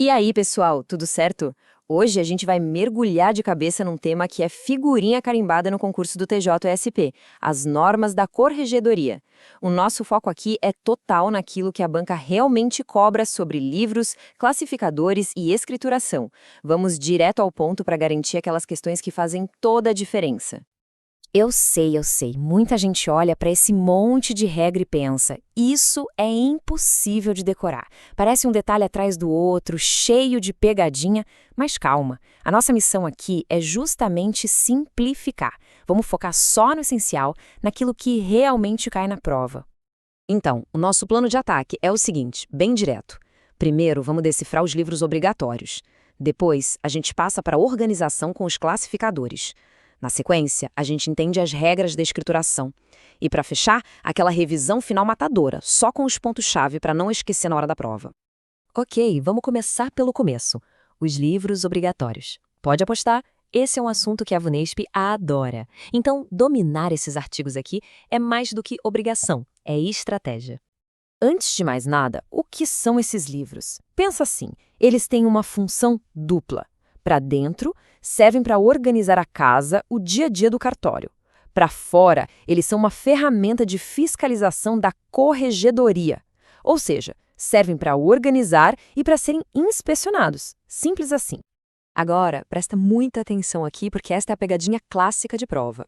E aí, pessoal, tudo certo? Hoje a gente vai mergulhar de cabeça num tema que é figurinha carimbada no concurso do TJSP, as normas da corregedoria. O nosso foco aqui é total naquilo que a banca realmente cobra sobre livros, classificadores e escrituração. Vamos direto ao ponto para garantir aquelas questões que fazem toda a diferença. Eu sei. Muita gente olha para esse monte de regra e pensa: isso é impossível de decorar. Parece um detalhe atrás do outro, cheio de pegadinha, mas calma. A nossa missão aqui é justamente simplificar. Vamos focar só no essencial, naquilo que realmente cai na prova. Então, o nosso plano de ataque é o seguinte, bem direto. Primeiro, vamos decifrar os livros obrigatórios. Depois, a gente passa para a organização com os classificadores. Na sequência, a gente entende as regras da escrituração. E para fechar, aquela revisão final matadora, só com os pontos-chave para não esquecer na hora da prova. Ok, vamos começar pelo começo. Os livros obrigatórios. Pode apostar, esse é um assunto que a VUNESP adora. Então, dominar esses artigos aqui é mais do que obrigação, é estratégia. Antes de mais nada, o que são esses livros? Pensa assim, eles têm uma função dupla. Para dentro, servem para organizar a casa, o dia a dia do cartório. Para fora, eles são uma ferramenta de fiscalização da corregedoria. Ou seja, servem para organizar e para serem inspecionados. Simples assim. Agora, presta muita atenção aqui porque esta é a pegadinha clássica de prova.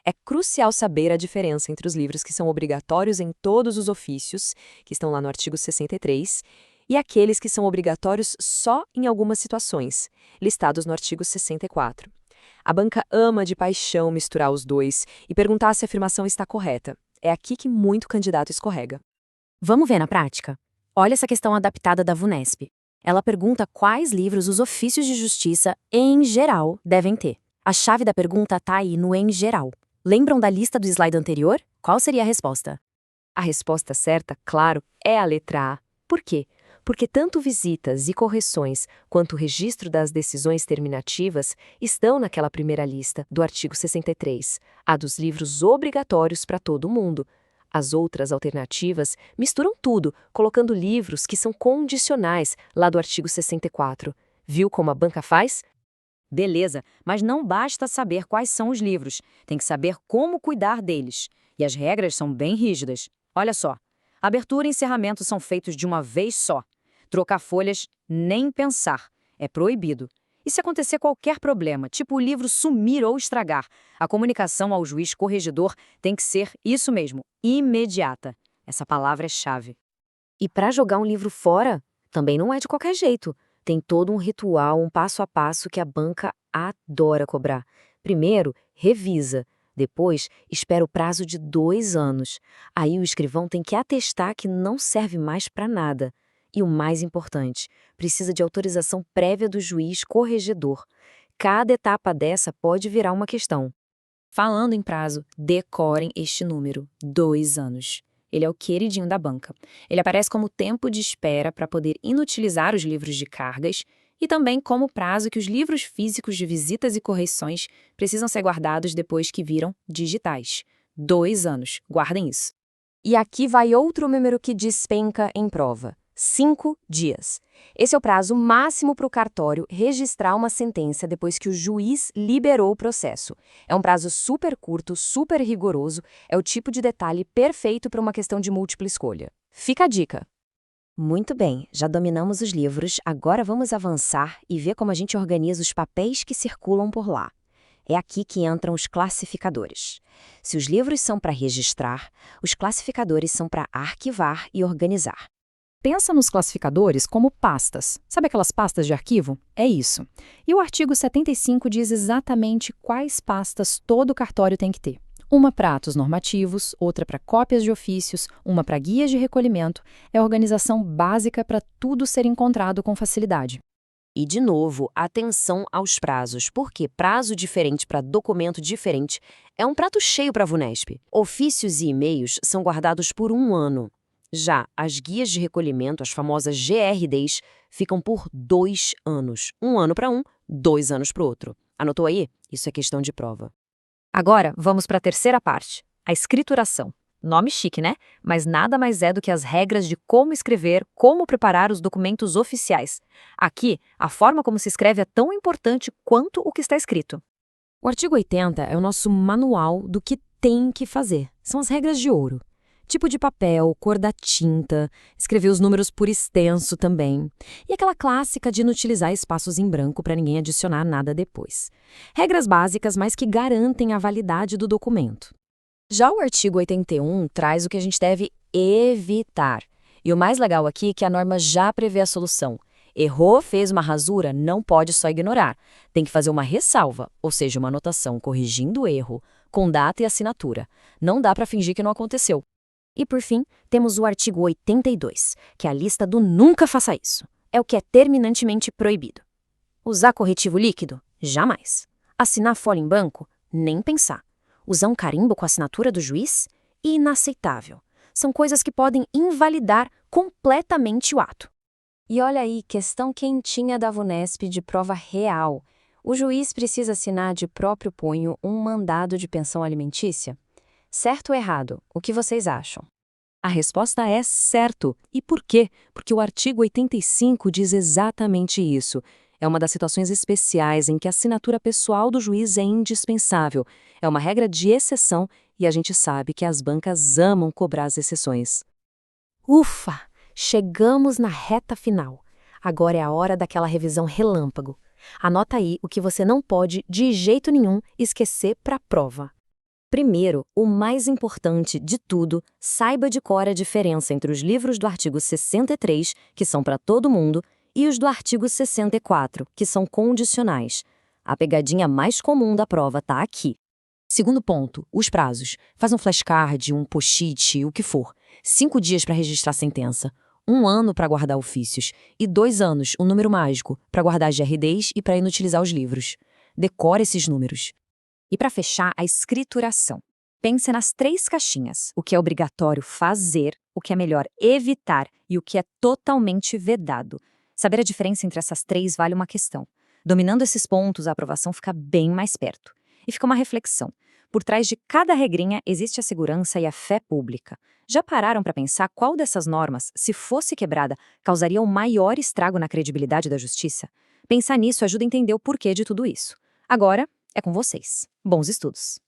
É crucial saber a diferença entre os livros que são obrigatórios em todos os ofícios, que estão lá no artigo 63, e aqueles que são obrigatórios só em algumas situações, listados no artigo 64. A banca ama de paixão misturar os dois e perguntar se a afirmação está correta. É aqui que muito candidato escorrega. Vamos ver na prática? Olha essa questão adaptada da VUNESP. Ela pergunta quais livros os ofícios de justiça, em geral, devem ter. A chave da pergunta está aí no em geral. Lembram da lista do slide anterior? Qual seria a resposta? A resposta certa, claro, é a letra A. Por quê? Porque tanto visitas e correções quanto o registro das decisões terminativas estão naquela primeira lista do artigo 63, a dos livros obrigatórios para todo mundo. As outras alternativas misturam tudo, colocando livros que são condicionais lá do artigo 64. Viu como a banca faz? Beleza, mas não basta saber quais são os livros, tem que saber como cuidar deles. E as regras são bem rígidas. Olha só, abertura e encerramento são feitos de uma vez só. Trocar folhas, nem pensar. É proibido. E se acontecer qualquer problema, tipo o livro sumir ou estragar, a comunicação ao juiz corregedor tem que ser isso mesmo, imediata. Essa palavra é chave. E para jogar um livro fora, também não é de qualquer jeito. Tem todo um ritual, um passo a passo que a banca adora cobrar. Primeiro, revisa. Depois, espera o prazo de 2 anos. Aí o escrivão tem que atestar que não serve mais para nada. E o mais importante, precisa de autorização prévia do juiz corregedor. Cada etapa dessa pode virar uma questão. Falando em prazo, decorem este número, 2 anos. Ele é o queridinho da banca. Ele aparece como tempo de espera para poder inutilizar os livros de cargas e também como prazo que os livros físicos de visitas e correções precisam ser guardados depois que viram digitais. 2 anos, guardem isso. E aqui vai outro número que despenca em prova. 5 dias. Esse é o prazo máximo para o cartório registrar uma sentença depois que o juiz liberou o processo. É um prazo super curto, super rigoroso, é o tipo de detalhe perfeito para uma questão de múltipla escolha. Fica a dica! Muito bem, já dominamos os livros, agora vamos avançar e ver como a gente organiza os papéis que circulam por lá. É aqui que entram os classificadores. Se os livros são para registrar, os classificadores são para arquivar e organizar. Pensa nos classificadores como pastas. Sabe aquelas pastas de arquivo? É isso. E o artigo 75 diz exatamente quais pastas todo cartório tem que ter. Uma para atos normativos, outra para cópias de ofícios, uma para guias de recolhimento. É a organização básica para tudo ser encontrado com facilidade. E, de novo, atenção aos prazos, porque prazo diferente para documento diferente é um prato cheio para a VUNESP. Ofícios e e-mails são guardados por 1 ano. Já as guias de recolhimento, as famosas GRDs, ficam por 2 anos. 1 ano para um, 2 anos para o outro. Anotou aí? Isso é questão de prova. Agora, vamos para a terceira parte, a escrituração. Nome chique, né? Mas nada mais é do que as regras de como escrever, como preparar os documentos oficiais. Aqui, a forma como se escreve é tão importante quanto o que está escrito. O artigo 80 é o nosso manual do que tem que fazer. São as regras de ouro. Tipo de papel, cor da tinta, escrever os números por extenso também. E aquela clássica de não utilizar espaços em branco para ninguém adicionar nada depois. Regras básicas, mas que garantem a validade do documento. Já o artigo 81 traz o que a gente deve evitar. E o mais legal aqui é que a norma já prevê a solução. Errou, fez uma rasura, não pode só ignorar. Tem que fazer uma ressalva, ou seja, uma anotação corrigindo o erro, com data e assinatura. Não dá para fingir que não aconteceu. E por fim, temos o artigo 82, que é a lista do nunca faça isso. É o que é terminantemente proibido. Usar corretivo líquido? Jamais. Assinar folha em branco? Nem pensar. Usar um carimbo com a assinatura do juiz? Inaceitável. São coisas que podem invalidar completamente o ato. E olha aí, questão quentinha da VUNESP de prova real. O juiz precisa assinar de próprio punho um mandado de pensão alimentícia? Certo ou errado? O que vocês acham? A resposta é certo. E por quê? Porque o artigo 85 diz exatamente isso. É uma das situações especiais em que a assinatura pessoal do juiz é indispensável. É uma regra de exceção e a gente sabe que as bancas amam cobrar as exceções. Ufa! Chegamos na reta final. Agora é a hora daquela revisão relâmpago. Anota aí o que você não pode, de jeito nenhum, esquecer para a prova. Primeiro, o mais importante de tudo, saiba de cor a diferença entre os livros do artigo 63, que são para todo mundo, e os do artigo 64, que são condicionais. A pegadinha mais comum da prova está aqui. Segundo ponto, os prazos. Faz um flashcard, um post-it, o que for. 5 dias para registrar a sentença. 1 ano para guardar ofícios. E 2 anos, um número mágico, para guardar as GRDs e para inutilizar os livros. Decore esses números. E para fechar, a escrituração. Pense nas 3 caixinhas, o que é obrigatório fazer, o que é melhor evitar e o que é totalmente vedado. Saber a diferença entre essas 3 vale uma questão. Dominando esses pontos, a aprovação fica bem mais perto. E fica uma reflexão. Por trás de cada regrinha existe a segurança e a fé pública. Já pararam para pensar qual dessas normas, se fosse quebrada, causaria o maior estrago na credibilidade da justiça? Pensar nisso ajuda a entender o porquê de tudo isso. Agora, é com vocês. Bons estudos!